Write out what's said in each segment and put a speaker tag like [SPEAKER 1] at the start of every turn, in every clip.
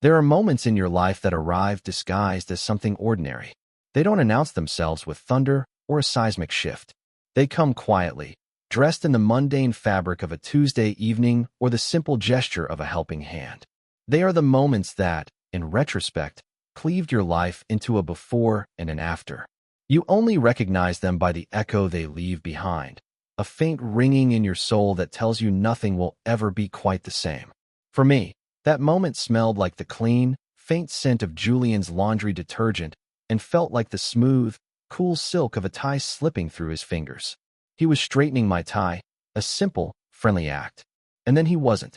[SPEAKER 1] There are moments in your life that arrive disguised as something ordinary. They don't announce themselves with thunder or a seismic shift. They come quietly, dressed in the mundane fabric of a Tuesday evening or the simple gesture of a helping hand. They are the moments that, in retrospect, cleaved your life into a before and an after. You only recognize them by the echo they leave behind, a faint ringing in your soul that tells you nothing will ever be quite the same. For me, that moment smelled like the clean, faint scent of Julian's laundry detergent and felt like the smooth, cool silk of a tie slipping through his fingers. He was straightening my tie, a simple, friendly act. And then he wasn't.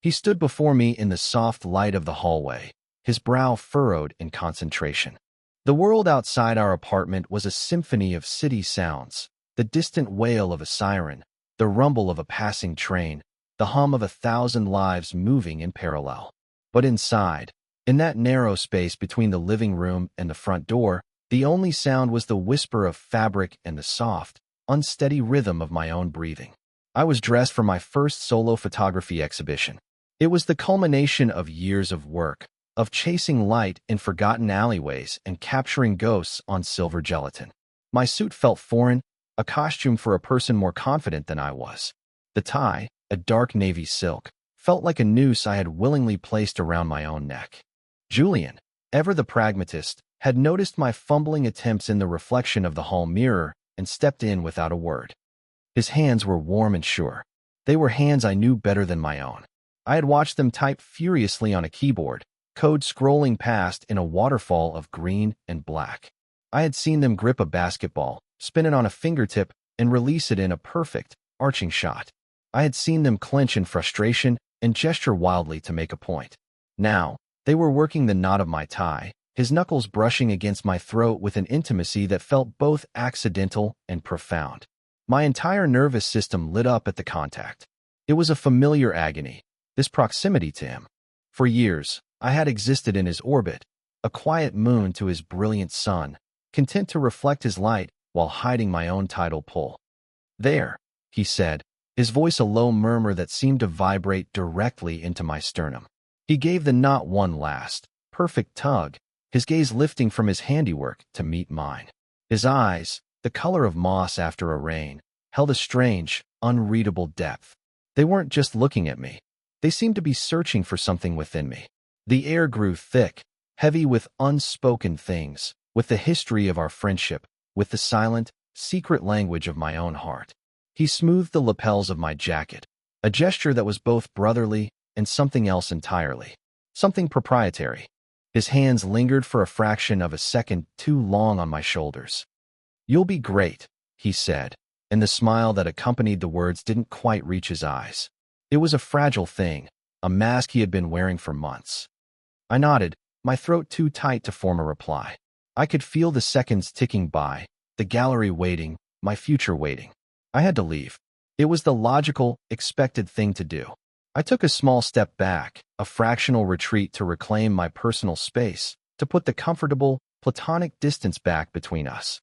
[SPEAKER 1] He stood before me in the soft light of the hallway, his brow furrowed in concentration. The world outside our apartment was a symphony of city sounds, the distant wail of a siren, the rumble of a passing train, the hum of 1,000 lives moving in parallel. But inside, in that narrow space between the living room and the front door, the only sound was the whisper of fabric and the soft, unsteady rhythm of my own breathing. I was dressed for my first solo photography exhibition. It was the culmination of years of work, of chasing light in forgotten alleyways and capturing ghosts on silver gelatin. My suit felt foreign, a costume for a person more confident than I was. The tie, a dark navy silk, felt like a noose I had willingly placed around my own neck. Julian, ever the pragmatist, had noticed my fumbling attempts in the reflection of the hall mirror and stepped in without a word. His hands were warm and sure. They were hands I knew better than my own. I had watched them type furiously on a keyboard, code scrolling past in a waterfall of green and black. I had seen them grip a basketball, spin it on a fingertip, and release it in a perfect, arching shot. I had seen them clench in frustration and gesture wildly to make a point. Now, they were working the knot of my tie, his knuckles brushing against my throat with an intimacy that felt both accidental and profound. My entire nervous system lit up at the contact. It was a familiar agony, this proximity to him. For years, I had existed in his orbit, a quiet moon to his brilliant sun, content to reflect his light while hiding my own tidal pull. "There," he said, his voice a low murmur that seemed to vibrate directly into my sternum. He gave the knot one last, perfect tug, his gaze lifting from his handiwork to meet mine. His eyes, the color of moss after a rain, held a strange, unreadable depth. They weren't just looking at me. They seemed to be searching for something within me. The air grew thick, heavy with unspoken things, with the history of our friendship, with the silent, secret language of my own heart. He smoothed the lapels of my jacket, a gesture that was both brotherly and something else entirely, something proprietary. His hands lingered for a fraction of a second too long on my shoulders. "You'll be great," he said, and the smile that accompanied the words didn't quite reach his eyes. It was a fragile thing, a mask he had been wearing for months. I nodded, my throat too tight to form a reply. I could feel the seconds ticking by, the gallery waiting, my future waiting. I had to leave. It was the logical, expected thing to do. I took a small step back, a fractional retreat to reclaim my personal space, to put the comfortable, platonic distance back between us.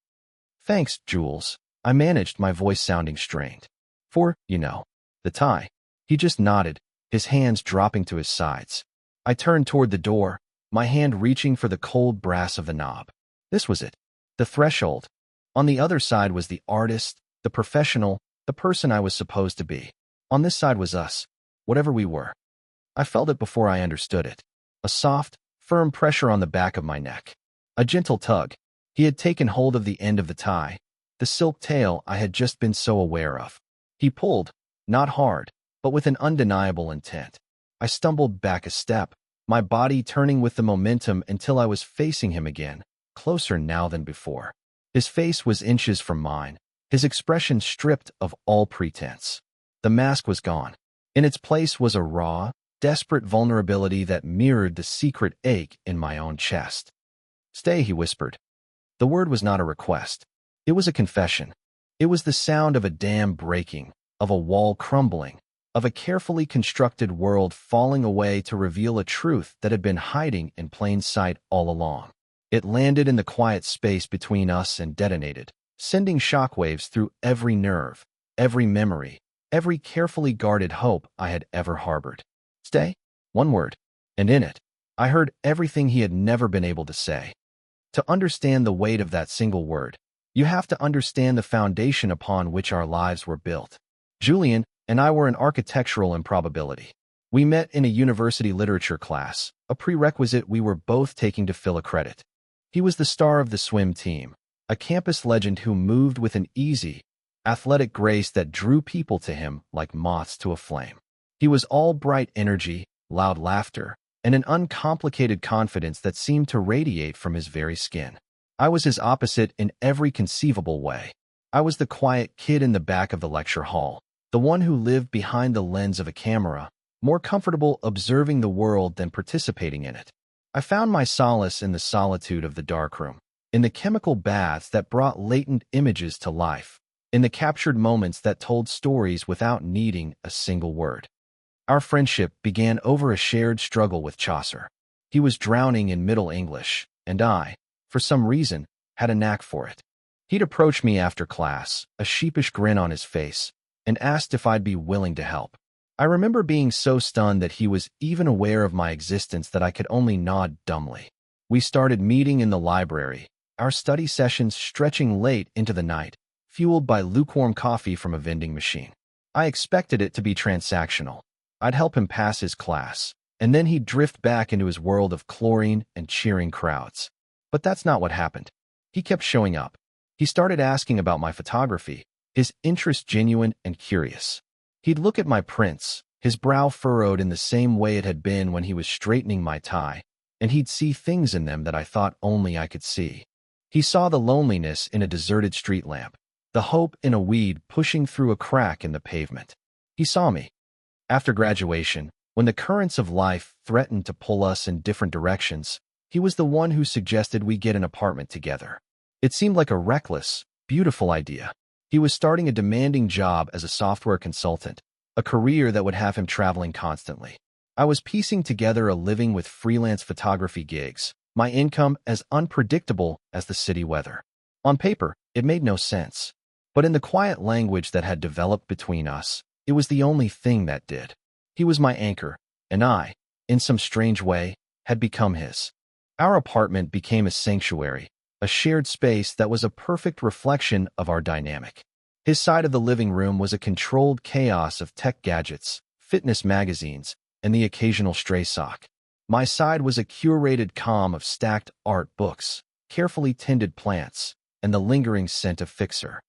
[SPEAKER 1] "Thanks, Jules," I managed, my voice sounding strained. "For, the tie." He just nodded, his hands dropping to his sides. I turned toward the door, my hand reaching for the cold brass of the knob. This was it, the threshold. On the other side was the artist, the professional, the person I was supposed to be. On this side was us, whatever we were. I felt it before I understood it. A soft, firm pressure on the back of my neck. A gentle tug. He had taken hold of the end of the tie, the silk tail I had just been so aware of. He pulled, not hard, but with an undeniable intent. I stumbled back a step, my body turning with the momentum until I was facing him again, closer now than before. His face was inches from mine, his expression stripped of all pretense. The mask was gone. In its place was a raw, desperate vulnerability that mirrored the secret ache in my own chest. "Stay," he whispered. The word was not a request. It was a confession. It was the sound of a dam breaking, of a wall crumbling, of a carefully constructed world falling away to reveal a truth that had been hiding in plain sight all along. It landed in the quiet space between us and detonated, sending shockwaves through every nerve, every memory, every carefully guarded hope I had ever harbored. "Stay?" One word, and in it, I heard everything he had never been able to say. To understand the weight of that single word, you have to understand the foundation upon which our lives were built. Julian and I were in architectural improbability. We met in a university literature class, a prerequisite we were both taking to fill a credit. He was the star of the swim team, a campus legend who moved with an easy, athletic grace that drew people to him like moths to a flame. He was all bright energy, loud laughter, and an uncomplicated confidence that seemed to radiate from his very skin. I was his opposite in every conceivable way. I was the quiet kid in the back of the lecture hall, the one who lived behind the lens of a camera, more comfortable observing the world than participating in it. I found my solace in the solitude of the darkroom, in the chemical baths that brought latent images to life, in the captured moments that told stories without needing a single word. Our friendship began over a shared struggle with Chaucer. He was drowning in Middle English, and I, for some reason, had a knack for it. He'd approach me after class, a sheepish grin on his face, and asked if I'd be willing to help. I remember being so stunned that he was even aware of my existence that I could only nod dumbly. We started meeting in the library, our study sessions stretching late into the night, fueled by lukewarm coffee from a vending machine. I expected it to be transactional. I'd help him pass his class, and then he'd drift back into his world of chlorine and cheering crowds. But that's not what happened. He kept showing up. He started asking about my photography, his interest genuine and curious. He'd look at my prints, his brow furrowed in the same way it had been when he was straightening my tie, and he'd see things in them that I thought only I could see. He saw the loneliness in a deserted street lamp, the hope in a weed pushing through a crack in the pavement. He saw me. After graduation, when the currents of life threatened to pull us in different directions, he was the one who suggested we get an apartment together. It seemed like a reckless, beautiful idea. He was starting a demanding job as a software consultant, a career that would have him traveling constantly. I was piecing together a living with freelance photography gigs, my income as unpredictable as the city weather. On paper, it made no sense. But in the quiet language that had developed between us, it was the only thing that did. He was my anchor, and I, in some strange way, had become his. Our apartment became a sanctuary, a shared space that was a perfect reflection of our dynamic. His side of the living room was a controlled chaos of tech gadgets, fitness magazines, and the occasional stray sock. My side was a curated calm of stacked art books, carefully tended plants, and the lingering scent of Fixer.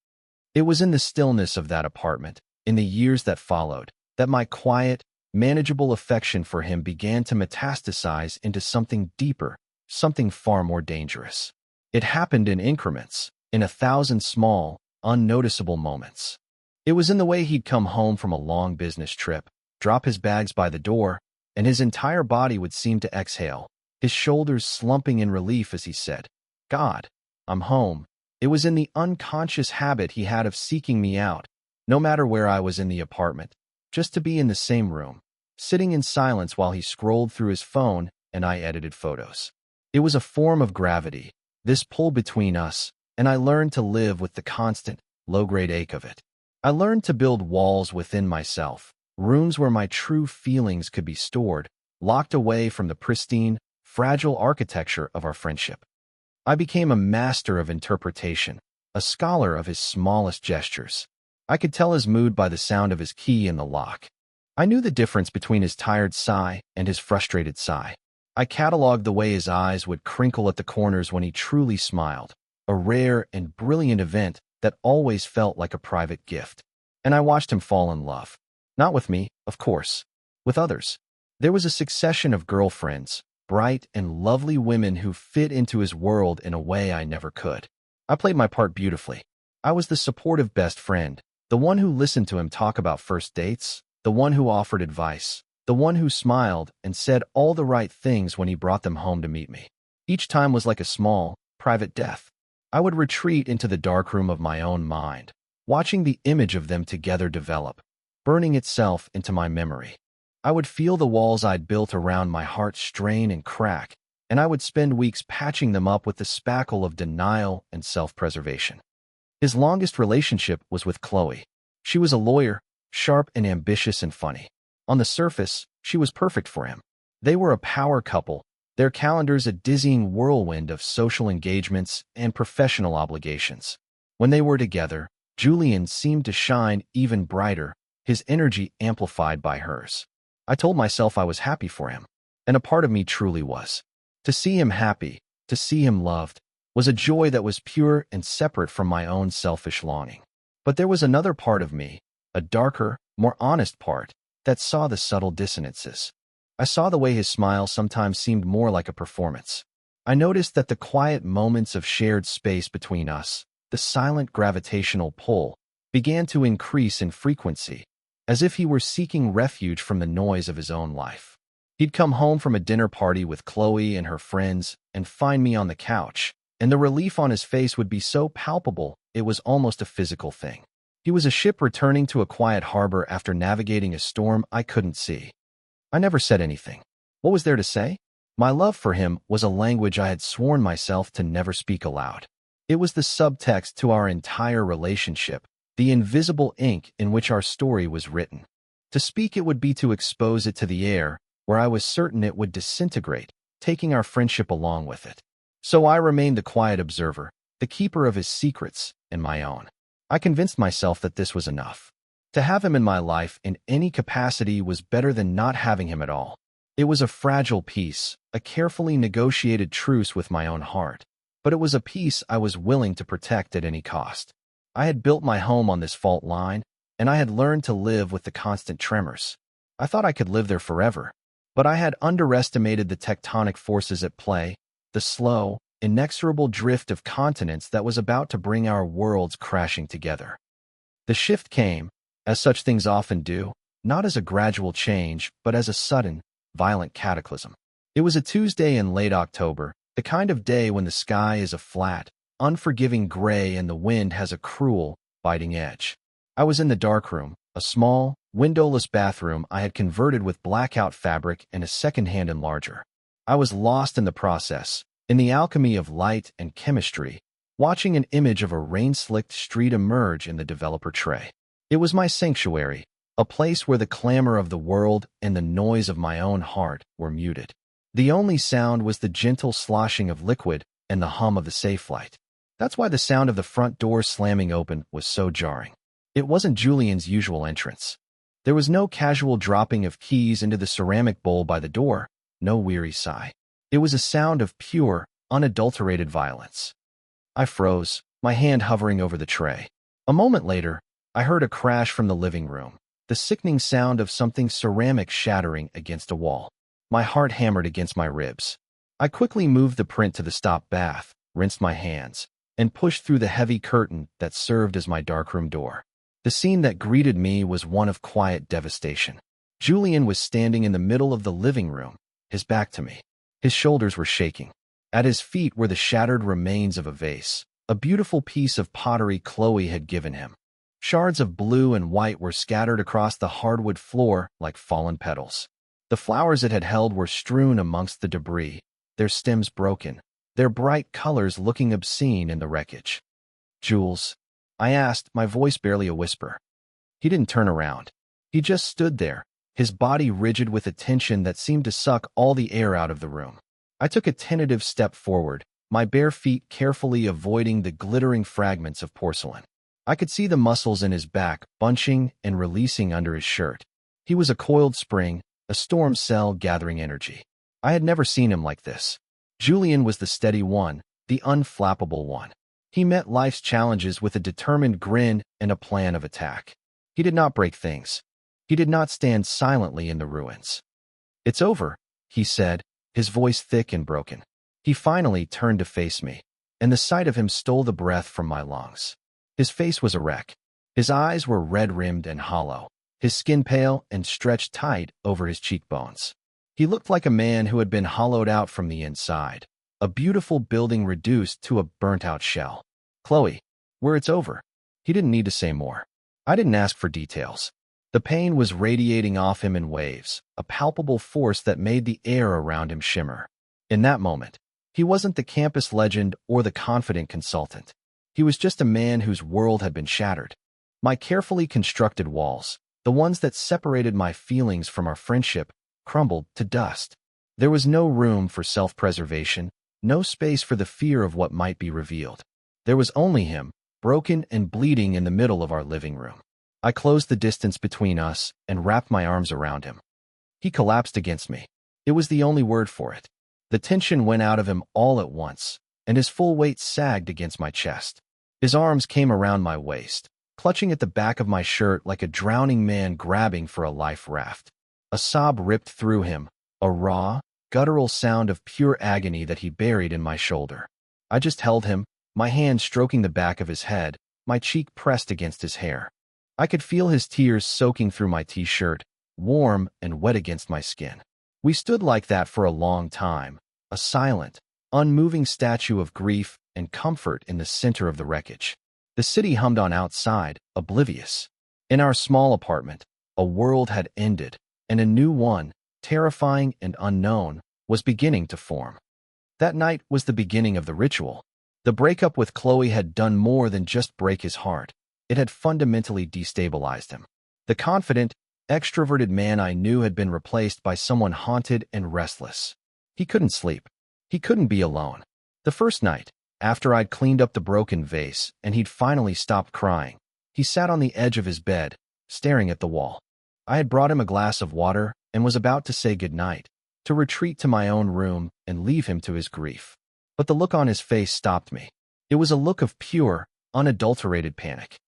[SPEAKER 1] It was in the stillness of that apartment, in the years that followed, that my quiet, manageable affection for him began to metastasize into something deeper, something far more dangerous. It happened in increments, in 1,000 small, unnoticeable moments. It was in the way he'd come home from a long business trip, drop his bags by the door, and his entire body would seem to exhale, his shoulders slumping in relief as he said, "God, I'm home." It was in the unconscious habit he had of seeking me out, no matter where I was in the apartment, just to be in the same room, sitting in silence while he scrolled through his phone and I edited photos. It was a form of gravity, this pull between us, and I learned to live with the constant, low-grade ache of it. I learned to build walls within myself, rooms where my true feelings could be stored, locked away from the pristine, fragile architecture of our friendship. I became a master of interpretation, a scholar of his smallest gestures. I could tell his mood by the sound of his key in the lock. I knew the difference between his tired sigh and his frustrated sigh. I cataloged the way his eyes would crinkle at the corners when he truly smiled, a rare and brilliant event that always felt like a private gift. And I watched him fall in love. Not with me, of course, with others. There was a succession of girlfriends, bright and lovely women who fit into his world in a way I never could. I played my part beautifully. I was the supportive best friend, the one who listened to him talk about first dates, the one who offered advice, the one who smiled and said all the right things when he brought them home to meet me. Each time was like a small, private death. I would retreat into the darkroom of my own mind, watching the image of them together develop, burning itself into my memory. I would feel the walls I'd built around my heart strain and crack, and I would spend weeks patching them up with the spackle of denial and self-preservation. His longest relationship was with Chloe. She was a lawyer, sharp and ambitious and funny. On the surface, she was perfect for him. They were a power couple, their calendars a dizzying whirlwind of social engagements and professional obligations. When they were together, Julian seemed to shine even brighter, his energy amplified by hers. I told myself I was happy for him, and a part of me truly was. To see him happy, to see him loved, was a joy that was pure and separate from my own selfish longing. But there was another part of me, a darker, more honest part, that saw the subtle dissonances. I saw the way his smile sometimes seemed more like a performance. I noticed that the quiet moments of shared space between us, the silent gravitational pull, began to increase in frequency, as if he were seeking refuge from the noise of his own life. He'd come home from a dinner party with Chloe and her friends and find me on the couch, and the relief on his face would be so palpable it was almost a physical thing. He was a ship returning to a quiet harbor after navigating a storm I couldn't see. I never said anything. What was there to say? My love for him was a language I had sworn myself to never speak aloud. It was the subtext to our entire relationship, the invisible ink in which our story was written. To speak it would be to expose it to the air, where I was certain it would disintegrate, taking our friendship along with it. So I remained the quiet observer, the keeper of his secrets and my own. I convinced myself that this was enough. To have him in my life in any capacity was better than not having him at all. It was a fragile peace, a carefully negotiated truce with my own heart. But it was a peace I was willing to protect at any cost. I had built my home on this fault line, and I had learned to live with the constant tremors. I thought I could live there forever, but I had underestimated the tectonic forces at play, the slow, inexorable drift of continents that was about to bring our worlds crashing together. The shift came, as such things often do, not as a gradual change, but as a sudden, violent cataclysm. It was a Tuesday in late October, the kind of day when the sky is a flat, unforgiving gray and the wind has a cruel, biting edge. I was in the darkroom, a small, windowless bathroom I had converted with blackout fabric and a second-hand enlarger. I was lost in the process, in the alchemy of light and chemistry, watching an image of a rain-slicked street emerge in the developer tray. It was my sanctuary, a place where the clamor of the world and the noise of my own heart were muted. The only sound was the gentle sloshing of liquid and the hum of the safe flight. That's why the sound of the front door slamming open was so jarring. It wasn't Julian's usual entrance. There was no casual dropping of keys into the ceramic bowl by the door, no weary sigh. It was a sound of pure, unadulterated violence. I froze, my hand hovering over the tray. A moment later, I heard a crash from the living room, the sickening sound of something ceramic shattering against a wall. My heart hammered against my ribs. I quickly moved the print to the stop bath, rinsed my hands, and pushed through the heavy curtain that served as my darkroom door. The scene that greeted me was one of quiet devastation. Julian was standing in the middle of the living room, his back to me. His shoulders were shaking. At his feet were the shattered remains of a vase, a beautiful piece of pottery Chloe had given him. Shards of blue and white were scattered across the hardwood floor like fallen petals. The flowers it had held were strewn amongst the debris, their stems broken, their bright colors looking obscene in the wreckage. "Jules?" I asked, my voice barely a whisper. He didn't turn around. He just stood there, his body rigid with a tension that seemed to suck all the air out of the room. I took a tentative step forward, my bare feet carefully avoiding the glittering fragments of porcelain. I could see the muscles in his back bunching and releasing under his shirt. He was a coiled spring, a storm cell gathering energy. I had never seen him like this. Julian was the steady one, the unflappable one. He met life's challenges with a determined grin and a plan of attack. He did not break things. He did not stand silently in the ruins. "It's over," he said, his voice thick and broken. He finally turned to face me, and the sight of him stole the breath from my lungs. His face was a wreck. His eyes were red-rimmed and hollow, his skin pale and stretched tight over his cheekbones. He looked like a man who had been hollowed out from the inside, a beautiful building reduced to a burnt-out shell. "Chloe, where it's over." He didn't need to say more. I didn't ask for details. The pain was radiating off him in waves, a palpable force that made the air around him shimmer. In that moment, he wasn't the campus legend or the confident consultant. He was just a man whose world had been shattered. My carefully constructed walls, the ones that separated my feelings from our friendship, crumbled to dust. There was no room for self-preservation, no space for the fear of what might be revealed. There was only him, broken and bleeding in the middle of our living room. I closed the distance between us and wrapped my arms around him. He collapsed against me. It was the only word for it. The tension went out of him all at once, and his full weight sagged against my chest. His arms came around my waist, clutching at the back of my shirt like a drowning man grabbing for a life raft. A sob ripped through him, a raw, guttural sound of pure agony that he buried in my shoulder. I just held him, my hand stroking the back of his head, my cheek pressed against his hair. I could feel his tears soaking through my t-shirt, warm and wet against my skin. We stood like that for a long time, a silent, unmoving statue of grief and comfort in the center of the wreckage. The city hummed on outside, oblivious. In our small apartment, a world had ended, and a new one, terrifying and unknown, was beginning to form. That night was the beginning of the ritual. The breakup with Chloe had done more than just break his heart. It had fundamentally destabilized him. The confident, extroverted man I knew had been replaced by someone haunted and restless. He couldn't sleep. He couldn't be alone. The first night, after I'd cleaned up the broken vase and he'd finally stopped crying, he sat on the edge of his bed, staring at the wall. I had brought him a glass of water and was about to say goodnight, to retreat to my own room and leave him to his grief. But the look on his face stopped me. It was a look of pure, unadulterated panic.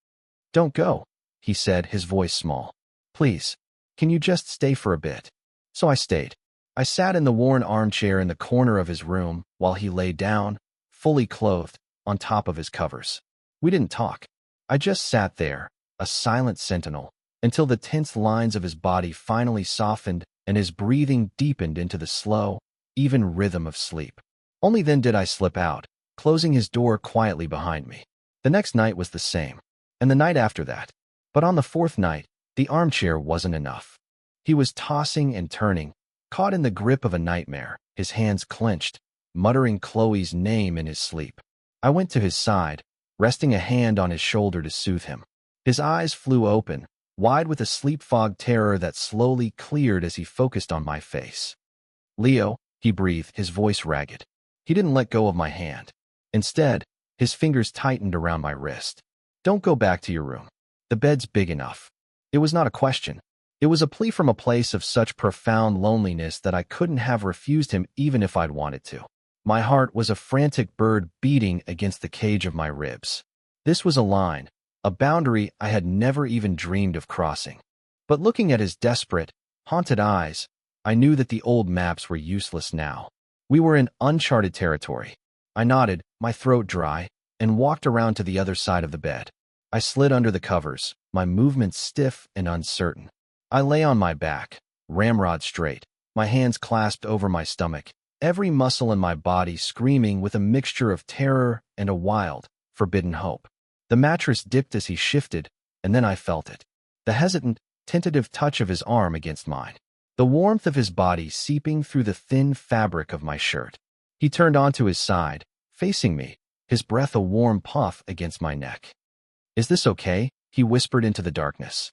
[SPEAKER 1] "Don't go," he said, his voice small. "Please, can you just stay for a bit?" So I stayed. I sat in the worn armchair in the corner of his room while he lay down, fully clothed, on top of his covers. We didn't talk. I just sat there, a silent sentinel, until the tense lines of his body finally softened and his breathing deepened into the slow, even rhythm of sleep. Only then did I slip out, closing his door quietly behind me. The next night was the same, and the night after that. But on the fourth night, the armchair wasn't enough. He was tossing and turning, caught in the grip of a nightmare, his hands clenched, muttering Chloe's name in his sleep. I went to his side, resting a hand on his shoulder to soothe him. His eyes flew open, wide with a sleep-fogged terror that slowly cleared as he focused on my face. "Leo," he breathed, his voice ragged. He didn't let go of my hand. Instead, his fingers tightened around my wrist. "Don't go back to your room. The bed's big enough." It was not a question. It was a plea from a place of such profound loneliness that I couldn't have refused him even if I'd wanted to. My heart was a frantic bird beating against the cage of my ribs. This was a line, a boundary I had never even dreamed of crossing. But looking at his desperate, haunted eyes, I knew that the old maps were useless now. We were in uncharted territory. I nodded, my throat dry, and walked around to the other side of the bed. I slid under the covers, my movements stiff and uncertain. I lay on my back, ramrod straight, my hands clasped over my stomach, every muscle in my body screaming with a mixture of terror and a wild, forbidden hope. The mattress dipped as he shifted, and then I felt it. The hesitant, tentative touch of his arm against mine. The warmth of his body seeping through the thin fabric of my shirt. He turned onto his side, facing me, his breath a warm puff against my neck. "Is this okay?" he whispered into the darkness.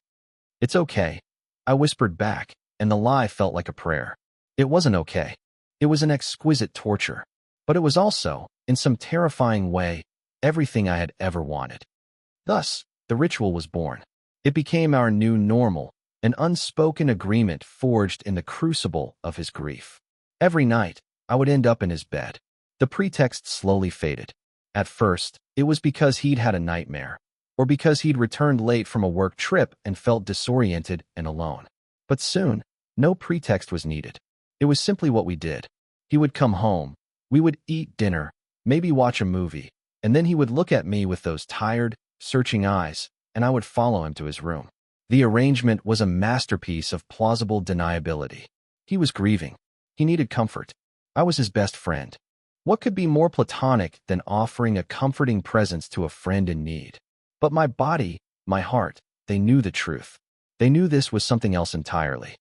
[SPEAKER 1] "It's okay," I whispered back, and the lie felt like a prayer. It wasn't okay. It was an exquisite torture. But it was also, in some terrifying way, everything I had ever wanted. Thus, the ritual was born. It became our new normal, an unspoken agreement forged in the crucible of his grief. Every night, I would end up in his bed. The pretext slowly faded. At first, it was because he'd had a nightmare, or because he'd returned late from a work trip and felt disoriented and alone. But soon, no pretext was needed. It was simply what we did. He would come home, we would eat dinner, maybe watch a movie, and then he would look at me with those tired, searching eyes, and I would follow him to his room. The arrangement was a masterpiece of plausible deniability. He was grieving. He needed comfort. I was his best friend. What could be more platonic than offering a comforting presence to a friend in need? But my body, my heart, they knew the truth. They knew this was something else entirely.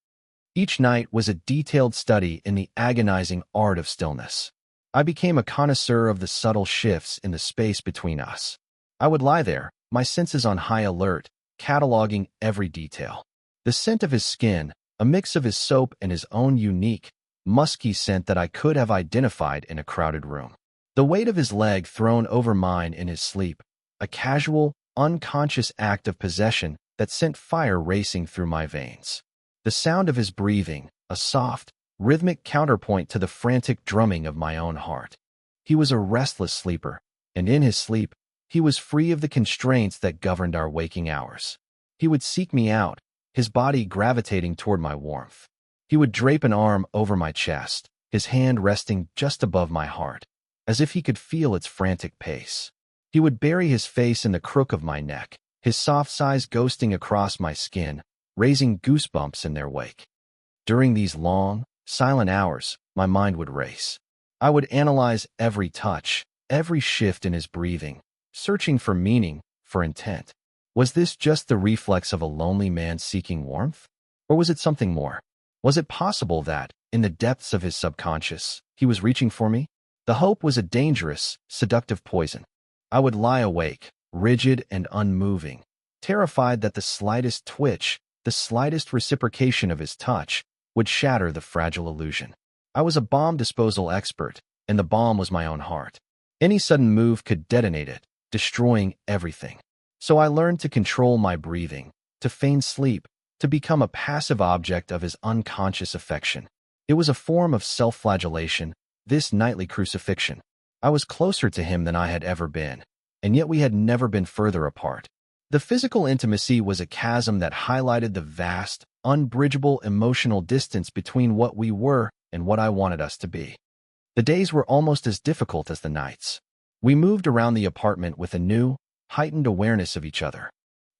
[SPEAKER 1] Each night was a detailed study in the agonizing art of stillness. I became a connoisseur of the subtle shifts in the space between us. I would lie there, my senses on high alert, cataloging every detail. The scent of his skin, a mix of his soap and his own unique, musky scent that I could have identified in a crowded room. The weight of his leg thrown over mine in his sleep, a casual, unconscious act of possession that sent fire racing through my veins. The sound of his breathing, a soft, rhythmic counterpoint to the frantic drumming of my own heart. He was a restless sleeper, and in his sleep, he was free of the constraints that governed our waking hours. He would seek me out, his body gravitating toward my warmth. He would drape an arm over my chest, his hand resting just above my heart, as if he could feel its frantic pace. He would bury his face in the crook of my neck, his soft sighs ghosting across my skin, raising goosebumps in their wake. During these long, silent hours, my mind would race. I would analyze every touch, every shift in his breathing, searching for meaning, for intent. Was this just the reflex of a lonely man seeking warmth? Or was it something more? Was it possible that, in the depths of his subconscious, he was reaching for me? The hope was a dangerous, seductive poison. I would lie awake, rigid and unmoving, terrified that the slightest twitch, the slightest reciprocation of his touch, would shatter the fragile illusion. I was a bomb disposal expert, and the bomb was my own heart. Any sudden move could detonate it, destroying everything. So I learned to control my breathing, to feign sleep, to become a passive object of his unconscious affection. It was a form of self-flagellation, this nightly crucifixion. I was closer to him than I had ever been, and yet we had never been further apart. The physical intimacy was a chasm that highlighted the vast, unbridgeable emotional distance between what we were and what I wanted us to be. The days were almost as difficult as the nights. We moved around the apartment with a new, heightened awareness of each other.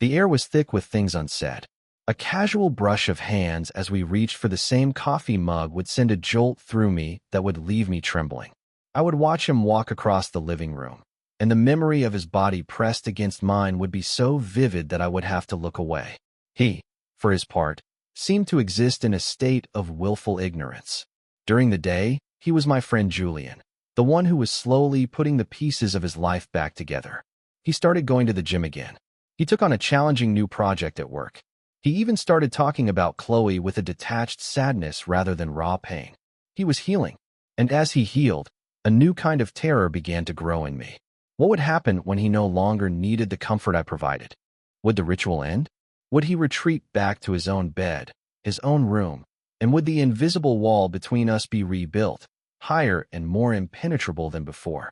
[SPEAKER 1] The air was thick with things unsaid. A casual brush of hands as we reached for the same coffee mug would send a jolt through me that would leave me trembling. I would watch him walk across the living room, and the memory of his body pressed against mine would be so vivid that I would have to look away. He, for his part, seemed to exist in a state of willful ignorance. During the day, he was my friend Julian, the one who was slowly putting the pieces of his life back together. He started going to the gym again. He took on a challenging new project at work. He even started talking about Chloe with a detached sadness rather than raw pain. He was healing, and as he healed, a new kind of terror began to grow in me. What would happen when he no longer needed the comfort I provided? Would the ritual end? Would he retreat back to his own bed, his own room, and would the invisible wall between us be rebuilt, higher and more impenetrable than before?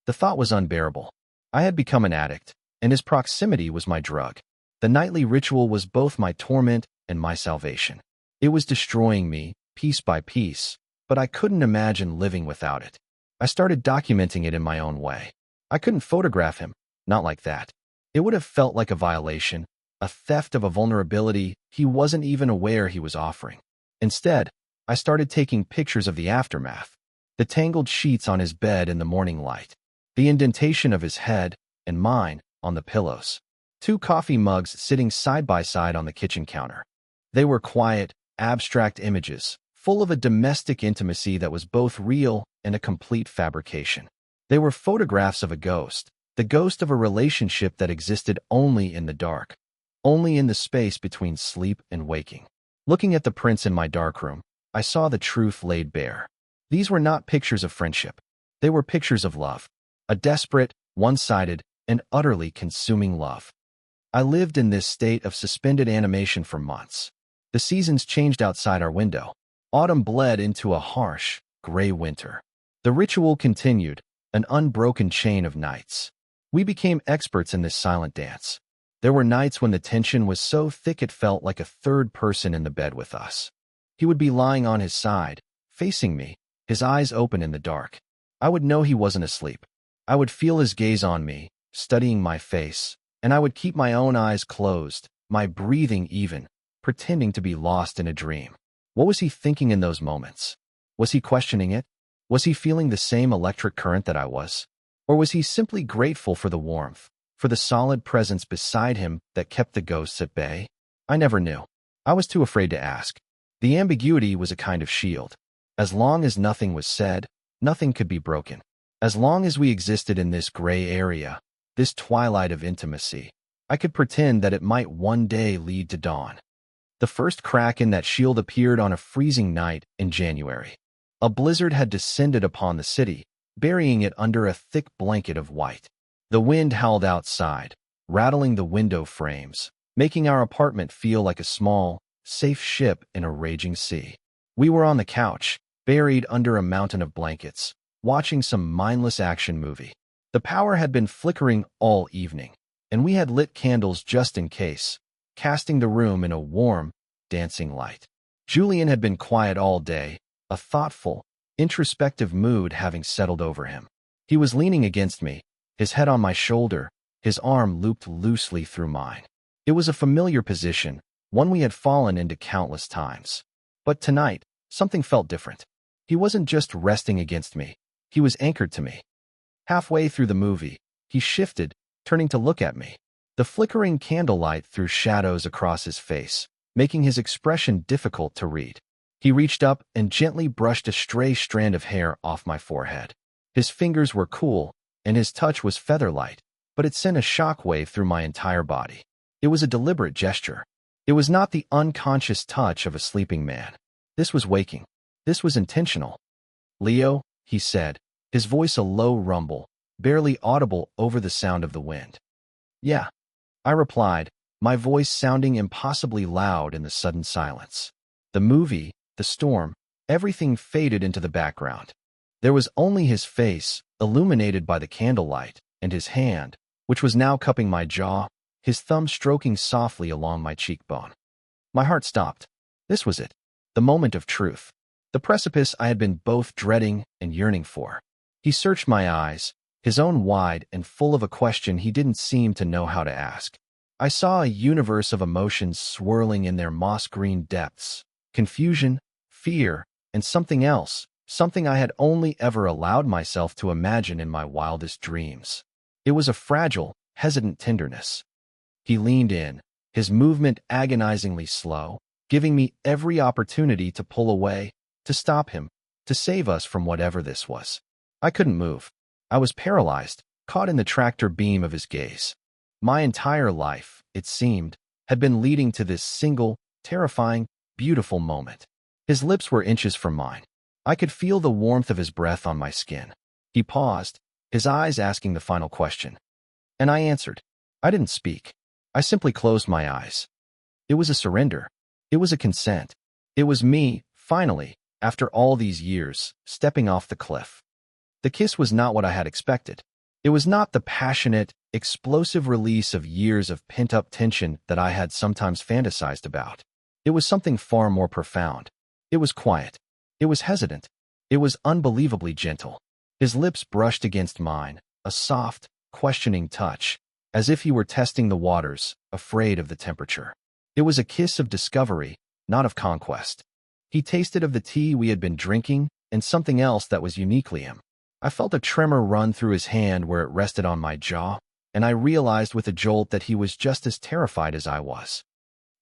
[SPEAKER 1] The thought was unbearable. I had become an addict, and his proximity was my drug. The nightly ritual was both my torment and my salvation. It was destroying me, piece by piece, but I couldn't imagine living without it. I started documenting it in my own way. I couldn't photograph him, not like that. It would have felt like a violation, a theft of a vulnerability he wasn't even aware he was offering. Instead, I started taking pictures of the aftermath, the tangled sheets on his bed in the morning light, the indentation of his head and mine on the pillows, 2 coffee mugs sitting side by side on the kitchen counter. They were quiet, abstract images, full of a domestic intimacy that was both real and a complete fabrication. They were photographs of a ghost, the ghost of a relationship that existed only in the dark, only in the space between sleep and waking. Looking at the prints in my darkroom, I saw the truth laid bare. These were not pictures of friendship. They were pictures of love, a desperate, one-sided, and utterly consuming love. I lived in this state of suspended animation for months. The seasons changed outside our window. Autumn bled into a harsh, gray winter. The ritual continued, an unbroken chain of nights. We became experts in this silent dance. There were nights when the tension was so thick it felt like a third person in the bed with us. He would be lying on his side, facing me, his eyes open in the dark. I would know he wasn't asleep. I would feel his gaze on me, studying my face, and I would keep my own eyes closed, my breathing even, pretending to be lost in a dream. What was he thinking in those moments? Was he questioning it? Was he feeling the same electric current that I was? Or was he simply grateful for the warmth, for the solid presence beside him that kept the ghosts at bay? I never knew. I was too afraid to ask. The ambiguity was a kind of shield. As long as nothing was said, nothing could be broken. As long as we existed in this gray area, this twilight of intimacy, I could pretend that it might one day lead to dawn. The first crack in that shield appeared on a freezing night in January. A blizzard had descended upon the city, burying it under a thick blanket of white. The wind howled outside, rattling the window frames, making our apartment feel like a small, safe ship in a raging sea. We were on the couch, buried under a mountain of blankets, watching some mindless action movie. The power had been flickering all evening, and we had lit candles just in case, casting the room in a warm, dancing light. Julian had been quiet all day, a thoughtful, introspective mood having settled over him. He was leaning against me, his head on my shoulder, his arm looped loosely through mine. It was a familiar position, one we had fallen into countless times. But tonight, something felt different. He wasn't just resting against me, he was anchored to me. Halfway through the movie, he shifted, turning to look at me. The flickering candlelight threw shadows across his face, making his expression difficult to read. He reached up and gently brushed a stray strand of hair off my forehead. His fingers were cool, and his touch was feather-light, but it sent a shockwave through my entire body. It was a deliberate gesture. It was not the unconscious touch of a sleeping man. This was waking. This was intentional. "Leo," he said, his voice a low rumble, barely audible over the sound of the wind. "Yeah," I replied, my voice sounding impossibly loud in the sudden silence. The movie, the storm, everything faded into the background. There was only his face, illuminated by the candlelight, and his hand, which was now cupping my jaw, his thumb stroking softly along my cheekbone. My heart stopped. This was it, the moment of truth, the precipice I had been both dreading and yearning for. He searched my eyes, his own wide and full of a question he didn't seem to know how to ask. I saw a universe of emotions swirling in their moss-green depths, confusion, fear, and something else, something I had only ever allowed myself to imagine in my wildest dreams. It was a fragile, hesitant tenderness. He leaned in, his movement agonizingly slow, giving me every opportunity to pull away, to stop him, to save us from whatever this was. I couldn't move. I was paralyzed, caught in the tractor beam of his gaze. My entire life, it seemed, had been leading to this single, terrifying, beautiful moment. His lips were inches from mine. I could feel the warmth of his breath on my skin. He paused, his eyes asking the final question. And I answered. I didn't speak. I simply closed my eyes. It was a surrender. It was a consent. It was me, finally, after all these years, stepping off the cliff. The kiss was not what I had expected. It was not the passionate, explosive release of years of pent-up tension that I had sometimes fantasized about. It was something far more profound. It was quiet. It was hesitant. It was unbelievably gentle. His lips brushed against mine, a soft, questioning touch, as if he were testing the waters, afraid of the temperature. It was a kiss of discovery, not of conquest. He tasted of the tea we had been drinking and something else that was uniquely him. I felt a tremor run through his hand where it rested on my jaw, and I realized with a jolt that he was just as terrified as I was.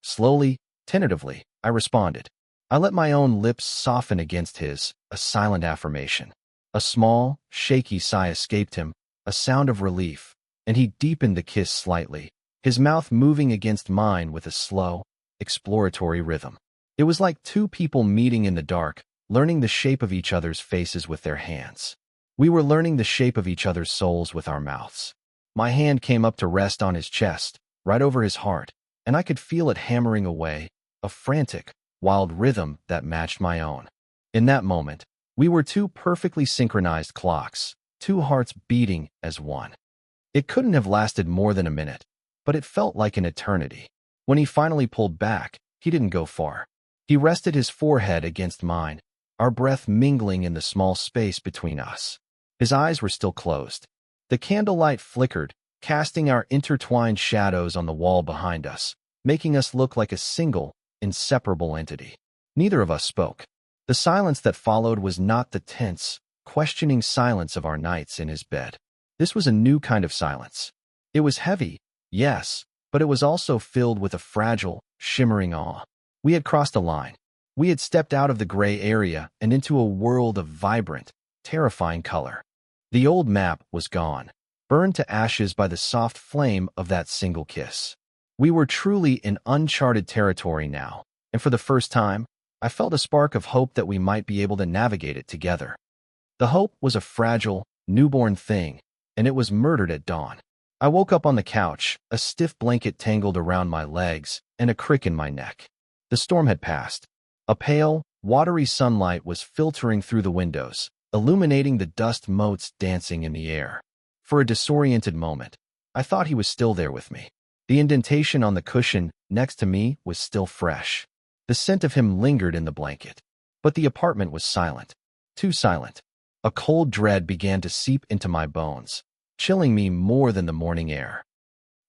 [SPEAKER 1] Slowly, tentatively, I responded. I let my own lips soften against his, a silent affirmation. A small, shaky sigh escaped him, a sound of relief, and he deepened the kiss slightly, his mouth moving against mine with a slow, exploratory rhythm. It was like two people meeting in the dark, learning the shape of each other's faces with their hands. We were learning the shape of each other's souls with our mouths. My hand came up to rest on his chest, right over his heart, and I could feel it hammering away, a frantic, wild rhythm that matched my own. In that moment, we were two perfectly synchronized clocks, two hearts beating as one. It couldn't have lasted more than a minute, but it felt like an eternity. When he finally pulled back, he didn't go far. He rested his forehead against mine, our breath mingling in the small space between us. His eyes were still closed. The candlelight flickered, casting our intertwined shadows on the wall behind us, making us look like a single, inseparable entity. Neither of us spoke. The silence that followed was not the tense, questioning silence of our nights in his bed. This was a new kind of silence. It was heavy, yes, but it was also filled with a fragile, shimmering awe. We had crossed a line. We had stepped out of the gray area and into a world of vibrant, terrifying color. The old map was gone, burned to ashes by the soft flame of that single kiss. We were truly in uncharted territory now, and for the first time, I felt a spark of hope that we might be able to navigate it together. The hope was a fragile, newborn thing, and it was murdered at dawn. I woke up on the couch, a stiff blanket tangled around my legs, and a crick in my neck. The storm had passed. A pale, watery sunlight was filtering through the windows, illuminating the dust motes dancing in the air. For a disoriented moment, I thought he was still there with me. The indentation on the cushion next to me was still fresh. The scent of him lingered in the blanket. But the apartment was silent. Too silent. A cold dread began to seep into my bones, chilling me more than the morning air.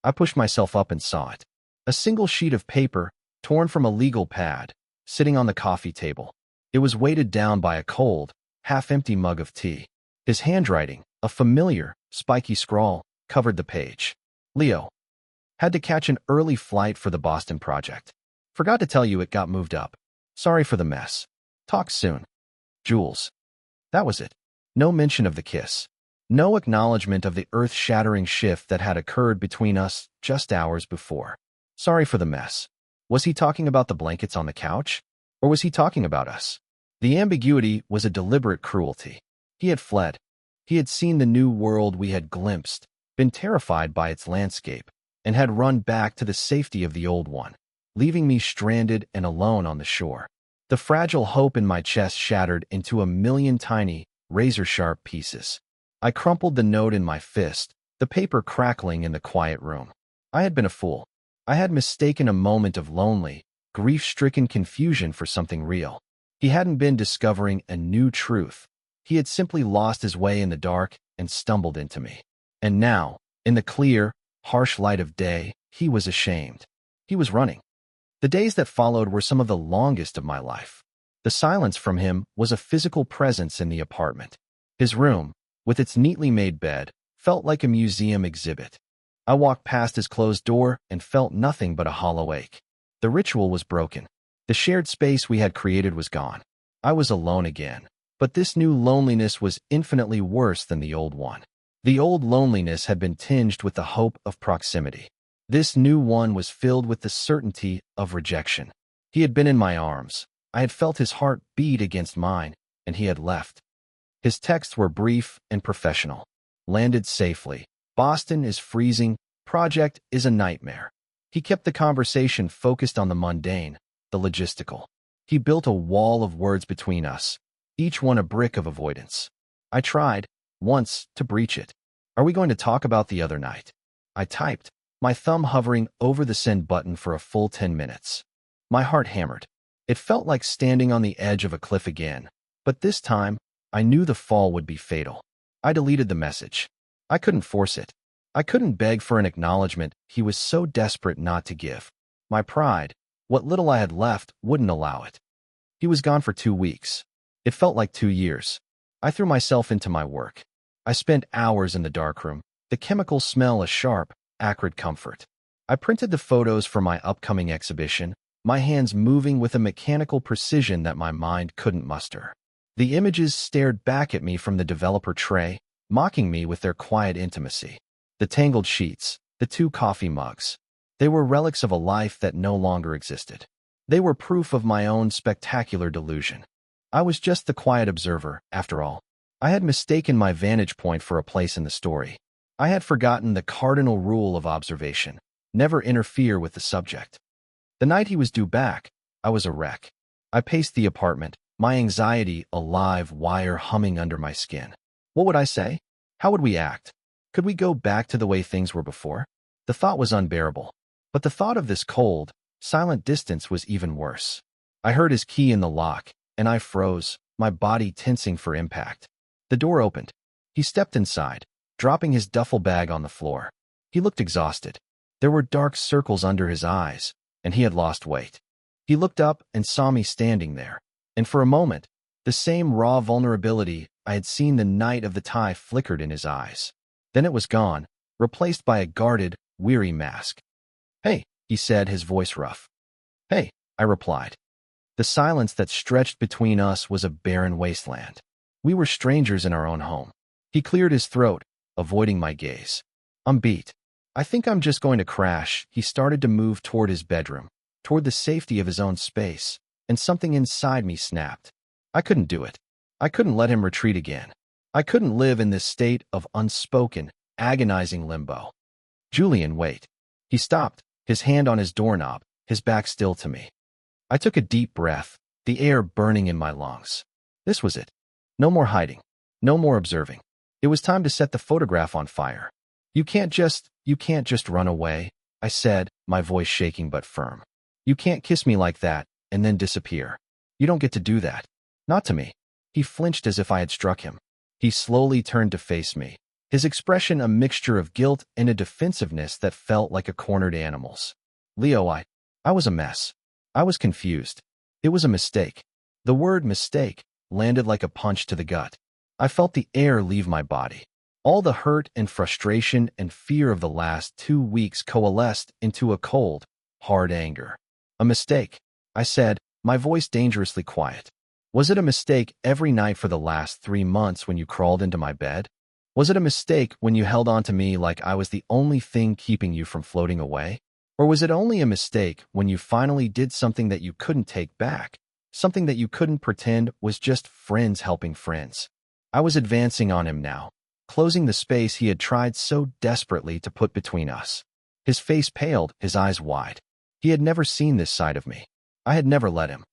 [SPEAKER 1] I pushed myself up and saw it. A single sheet of paper, torn from a legal pad, sitting on the coffee table. It was weighted down by a cold, half-empty mug of tea. His handwriting, a familiar, spiky scrawl, covered the page. Leo. Had to catch an early flight for the Boston project. Forgot to tell you it got moved up. Sorry for the mess. Talk soon. Jules. That was it. No mention of the kiss. No acknowledgement of the earth-shattering shift that had occurred between us just hours before. Sorry for the mess. Was he talking about the blankets on the couch? Or was he talking about us? The ambiguity was a deliberate cruelty. He had fled. He had seen the new world we had glimpsed, been terrified by its landscape, and had run back to the safety of the old one, leaving me stranded and alone on the shore. The fragile hope in my chest shattered into a million tiny, razor-sharp pieces. I crumpled the note in my fist, the paper crackling in the quiet room. I had been a fool. I had mistaken a moment of lonely, grief-stricken confusion for something real. He hadn't been discovering a new truth. He had simply lost his way in the dark and stumbled into me. And now, in the clear, harsh light of day, he was ashamed. He was running. The days that followed were some of the longest of my life. The silence from him was a physical presence in the apartment. His room, with its neatly made bed, felt like a museum exhibit. I walked past his closed door and felt nothing but a hollow ache. The ritual was broken. The shared space we had created was gone. I was alone again. But this new loneliness was infinitely worse than the old one. The old loneliness had been tinged with the hope of proximity. This new one was filled with the certainty of rejection. He had been in my arms. I had felt his heart beat against mine, and he had left. His texts were brief and professional. Landed safely. Boston is freezing. Project is a nightmare. He kept the conversation focused on the mundane, the logistical. He built a wall of words between us, each one a brick of avoidance. I tried, once, to breach it. Are we going to talk about the other night? I typed, my thumb hovering over the send button for a full 10 minutes. My heart hammered. It felt like standing on the edge of a cliff again, but this time, I knew the fall would be fatal. I deleted the message. I couldn't force it. I couldn't beg for an acknowledgement he was so desperate not to give. My pride, what little I had left, wouldn't allow it. He was gone for 2 weeks. It felt like 2 years. I threw myself into my work. I spent hours in the darkroom, the chemical smell a sharp, acrid comfort. I printed the photos for my upcoming exhibition, my hands moving with a mechanical precision that my mind couldn't muster. The images stared back at me from the developer tray, mocking me with their quiet intimacy. The tangled sheets, the 2 coffee mugs. They were relics of a life that no longer existed. They were proof of my own spectacular delusion. I was just the quiet observer, after all. I had mistaken my vantage point for a place in the story. I had forgotten the cardinal rule of observation: never interfere with the subject. The night he was due back, I was a wreck. I paced the apartment, my anxiety a live wire humming under my skin. What would I say? How would we act? Could we go back to the way things were before? The thought was unbearable. But the thought of this cold, silent distance was even worse. I heard his key in the lock, and I froze, my body tensing for impact. The door opened. He stepped inside, dropping his duffel bag on the floor. He looked exhausted. There were dark circles under his eyes, and he had lost weight. He looked up and saw me standing there, and for a moment, the same raw vulnerability I had seen the night of the tie flickered in his eyes. Then it was gone, replaced by a guarded, weary mask. "Hey," he said, his voice rough. "Hey," I replied. The silence that stretched between us was a barren wasteland. We were strangers in our own home. He cleared his throat, avoiding my gaze. "I'm beat. I think I'm just going to crash." He started to move toward his bedroom, toward the safety of his own space. and something inside me snapped. I couldn't do it. I couldn't let him retreat again. I couldn't live in this state of unspoken, agonizing limbo. Julian, wait. He stopped, his hand on his doorknob, his back still to me. I took a deep breath, the air burning in my lungs. This was it. No more hiding. No more observing. It was time to set the photograph on fire. You can't just run away, I said, my voice shaking but firm. You can't kiss me like that and then disappear. You don't get to do that. Not to me. He flinched as if I had struck him. He slowly turned to face me, his expression a mixture of guilt and a defensiveness that felt like a cornered animal's. Leo, I was a mess. I was confused. It was a mistake. The word mistake landed like a punch to the gut. I felt the air leave my body. All the hurt and frustration and fear of the last 2 weeks coalesced into a cold, hard anger. A mistake, I said, my voice dangerously quiet. Was it a mistake every night for the last 3 months when you crawled into my bed? Was it a mistake when you held on to me like I was the only thing keeping you from floating away? Or was it only a mistake when you finally did something that you couldn't take back, something that you couldn't pretend was just friends helping friends? I was advancing on him now, closing the space he had tried so desperately to put between us. His face paled, his eyes wide. He had never seen this side of me. I had never let him.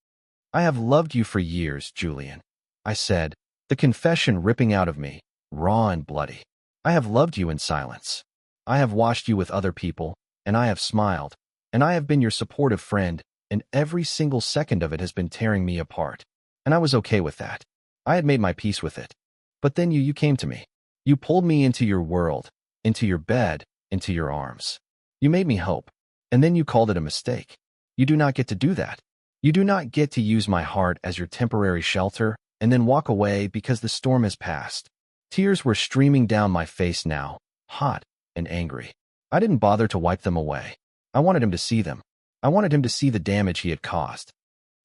[SPEAKER 1] I have loved you for years, Julian, I said, the confession ripping out of me, raw and bloody. I have loved you in silence. I have watched you with other people, and I have smiled, and I have been your supportive friend, and every single second of it has been tearing me apart. And I was okay with that. I had made my peace with it. But then you came to me. You pulled me into your world, into your bed, into your arms. You made me hope, and then you called it a mistake. You do not get to do that. You do not get to use my heart as your temporary shelter and then walk away because the storm has passed. Tears were streaming down my face now, hot and angry. I didn't bother to wipe them away. I wanted him to see them. I wanted him to see the damage he had caused.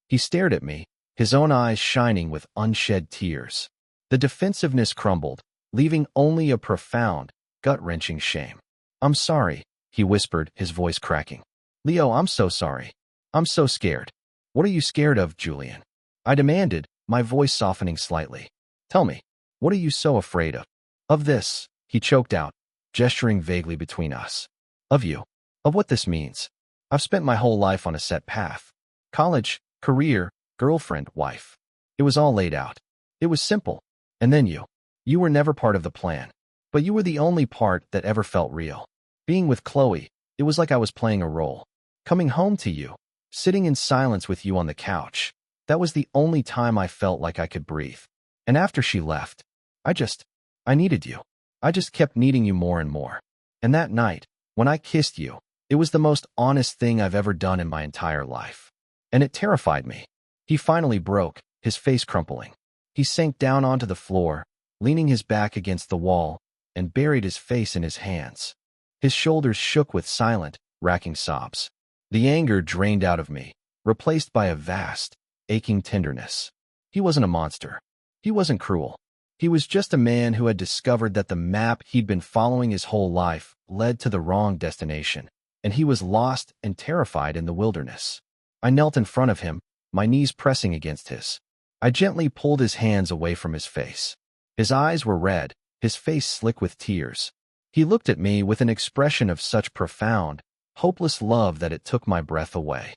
[SPEAKER 1] He stared at me, his own eyes shining with unshed tears. The defensiveness crumbled, leaving only a profound, gut-wrenching shame. I'm sorry, he whispered, his voice cracking. Leo, I'm so sorry. I'm so scared. What are you scared of, Julian? I demanded, my voice softening slightly. Tell me, what are you so afraid of? Of this, he choked out, gesturing vaguely between us. Of you. Of what this means. I've spent my whole life on a set path. College, career, girlfriend, wife. It was all laid out. It was simple. And then you. You were never part of the plan. But you were the only part that ever felt real. Being with Chloe, it was like I was playing a role. Coming home to you, sitting in silence with you on the couch. That was the only time I felt like I could breathe. And after she left, I needed you. I just kept needing you more and more. And that night, when I kissed you, it was the most honest thing I've ever done in my entire life. And it terrified me. He finally broke, his face crumpling. He sank down onto the floor, leaning his back against the wall, and buried his face in his hands. His shoulders shook with silent, racking sobs. The anger drained out of me, replaced by a vast, aching tenderness. He wasn't a monster. He wasn't cruel. He was just a man who had discovered that the map he'd been following his whole life led to the wrong destination, and he was lost and terrified in the wilderness. I knelt in front of him, my knees pressing against his. I gently pulled his hands away from his face. His eyes were red, his face slick with tears. He looked at me with an expression of such profound, hopeless love that it took my breath away.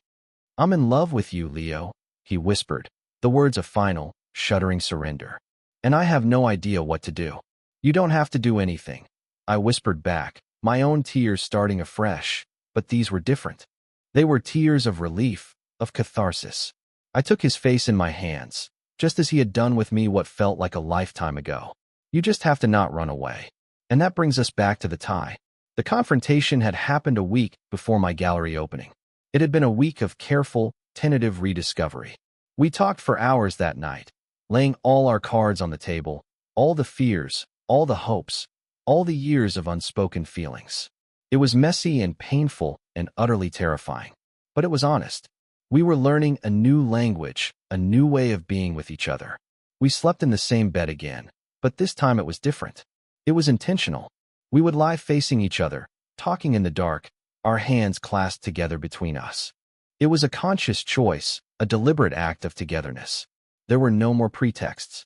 [SPEAKER 1] I'm in love with you, Leo, he whispered, the words of final, shuddering surrender. And I have no idea what to do. You don't have to do anything, I whispered back, my own tears starting afresh, but these were different. They were tears of relief, of catharsis. I took his face in my hands, just as he had done with me what felt like a lifetime ago. You just have to not run away. And that brings us back to the tie. The confrontation had happened a week before my gallery opening. It had been a week of careful, tentative rediscovery. We talked for hours that night, laying all our cards on the table, all the fears, all the hopes, all the years of unspoken feelings. It was messy and painful and utterly terrifying, but it was honest. We were learning a new language, a new way of being with each other. We slept in the same bed again, but this time it was different. It was intentional. We would lie facing each other, talking in the dark, our hands clasped together between us. It was a conscious choice, a deliberate act of togetherness. There were no more pretexts.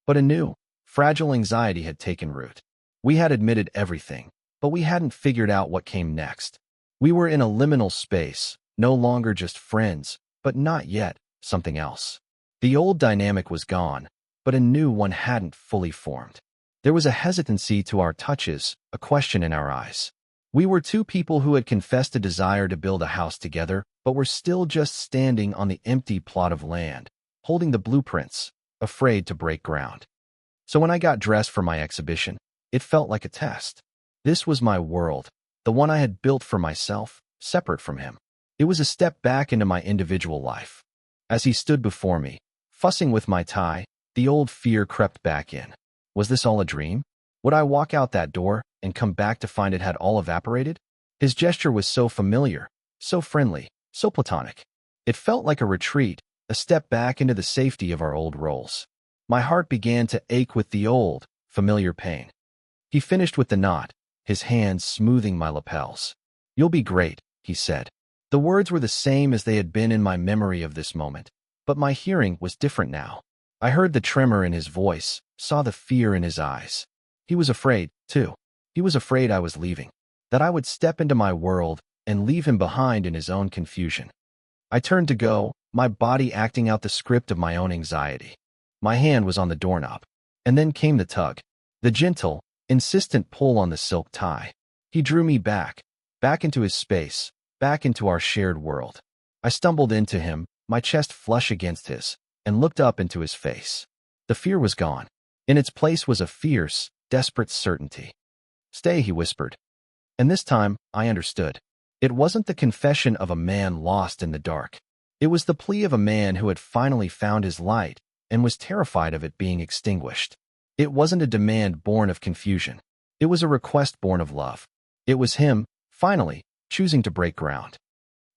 [SPEAKER 1] But a new, fragile anxiety had taken root. We had admitted everything, but we hadn't figured out what came next. We were in a liminal space, no longer just friends, but not yet something else. The old dynamic was gone, but a new one hadn't fully formed. There was a hesitancy to our touches, a question in our eyes. We were two people who had confessed a desire to build a house together, but were still just standing on the empty plot of land, holding the blueprints, afraid to break ground. So when I got dressed for my exhibition, it felt like a test. This was my world, the one I had built for myself, separate from him. It was a step back into my individual life. As he stood before me, fussing with my tie, the old fear crept back in. Was this all a dream? Would I walk out that door and come back to find it had all evaporated? His gesture was so familiar, so friendly, so platonic. It felt like a retreat, a step back into the safety of our old roles. My heart began to ache with the old, familiar pain. He finished with the knot, his hands smoothing my lapels. "You'll be great," he said. The words were the same as they had been in my memory of this moment, but my hearing was different now. I heard the tremor in his voice, saw the fear in his eyes. He was afraid, too. He was afraid I was leaving, that I would step into my world and leave him behind in his own confusion. I turned to go, my body acting out the script of my own anxiety. My hand was on the doorknob, and then came the tug, the gentle, insistent pull on the silk tie. He drew me back into his space, back into our shared world. I stumbled into him, my chest flush against his, and looked up into his face. The fear was gone. In its place was a fierce, desperate certainty. "Stay," he whispered. And this time, I understood. It wasn't the confession of a man lost in the dark. It was the plea of a man who had finally found his light and was terrified of it being extinguished. It wasn't a demand born of confusion. It was a request born of love. It was him, finally, choosing to break ground.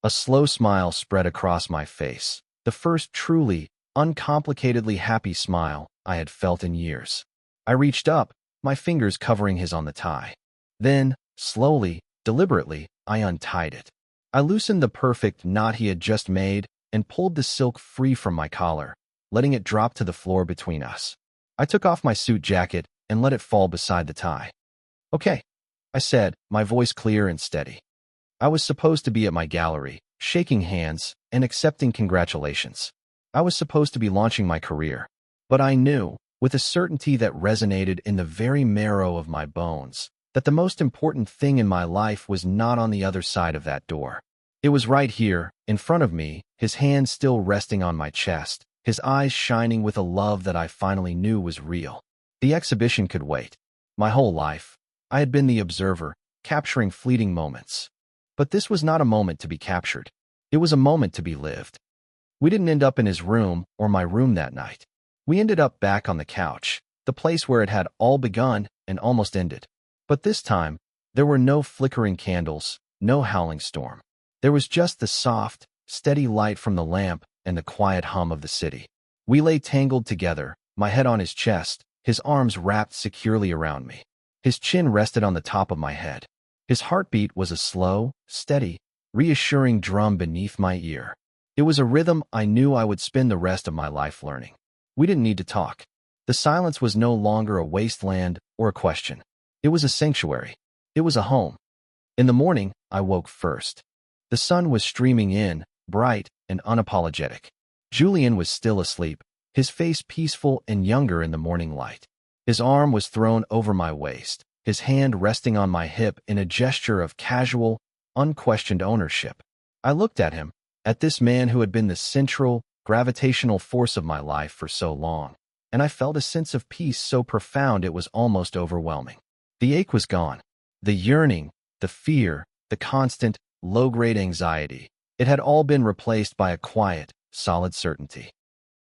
[SPEAKER 1] A slow smile spread across my face, the first truly, uncomplicatedly happy smile I had felt in years. I reached up, my fingers covering his on the tie. Then, slowly, deliberately, I untied it. I loosened the perfect knot he had just made and pulled the silk free from my collar, letting it drop to the floor between us. I took off my suit jacket and let it fall beside the tie. "Okay," I said, my voice clear and steady. I was supposed to be at my gallery, shaking hands and accepting congratulations. I was supposed to be launching my career. But I knew, with a certainty that resonated in the very marrow of my bones, that the most important thing in my life was not on the other side of that door. It was right here, in front of me, his hand still resting on my chest, his eyes shining with a love that I finally knew was real. The exhibition could wait. My whole life, I had been the observer, capturing fleeting moments. But this was not a moment to be captured. It was a moment to be lived. We didn't end up in his room or my room that night. We ended up back on the couch, the place where it had all begun and almost ended. But this time, there were no flickering candles, no howling storm. There was just the soft, steady light from the lamp and the quiet hum of the city. We lay tangled together, my head on his chest, his arms wrapped securely around me. His chin rested on the top of my head. His heartbeat was a slow, steady, reassuring drum beneath my ear. It was a rhythm I knew I would spend the rest of my life learning. We didn't need to talk. The silence was no longer a wasteland or a question. It was a sanctuary. It was a home. In the morning, I woke first. The sun was streaming in, bright and unapologetic. Julian was still asleep, his face peaceful and younger in the morning light. His arm was thrown over my waist, his hand resting on my hip in a gesture of casual, unquestioned ownership. I looked at him, at this man who had been the central, gravitational force of my life for so long, and I felt a sense of peace so profound it was almost overwhelming. The ache was gone. The yearning, the fear, the constant, low-grade anxiety. It had all been replaced by a quiet, solid certainty.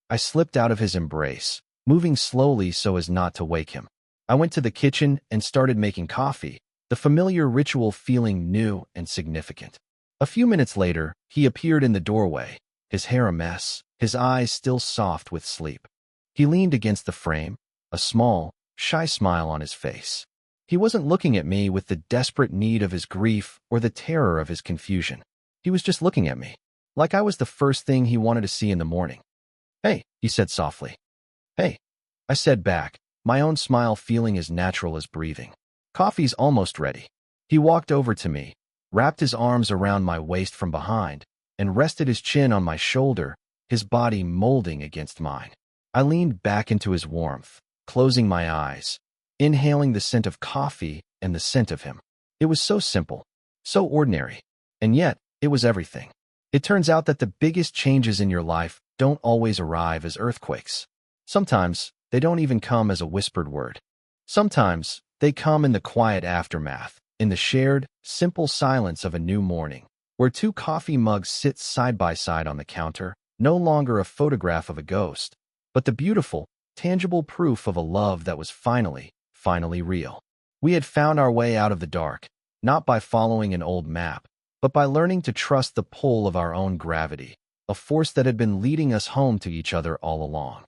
[SPEAKER 1] I slipped out of his embrace, moving slowly so as not to wake him. I went to the kitchen and started making coffee, the familiar ritual feeling new and significant. A few minutes later, he appeared in the doorway, his hair a mess, his eyes still soft with sleep. He leaned against the frame, a small, shy smile on his face. He wasn't looking at me with the desperate need of his grief or the terror of his confusion. He was just looking at me. like I was the first thing he wanted to see in the morning. "Hey," he said softly. "Hey," I said back, my own smile feeling as natural as breathing. "Coffee's almost ready." He walked over to me, wrapped his arms around my waist from behind, and rested his chin on my shoulder, his body molding against mine. I leaned back into his warmth, closing my eyes, inhaling the scent of coffee and the scent of him. It was so simple, so ordinary, and yet it was everything. It turns out that the biggest changes in your life don't always arrive as earthquakes. Sometimes they don't even come as a whispered word. Sometimes they come in the quiet aftermath, in the shared, simple silence of a new morning, where two coffee mugs sit side by side on the counter, no longer a photograph of a ghost, but the beautiful, tangible proof of a love that was finally real. We had found our way out of the dark, not by following an old map, but by learning to trust the pull of our own gravity, a force that had been leading us home to each other all along.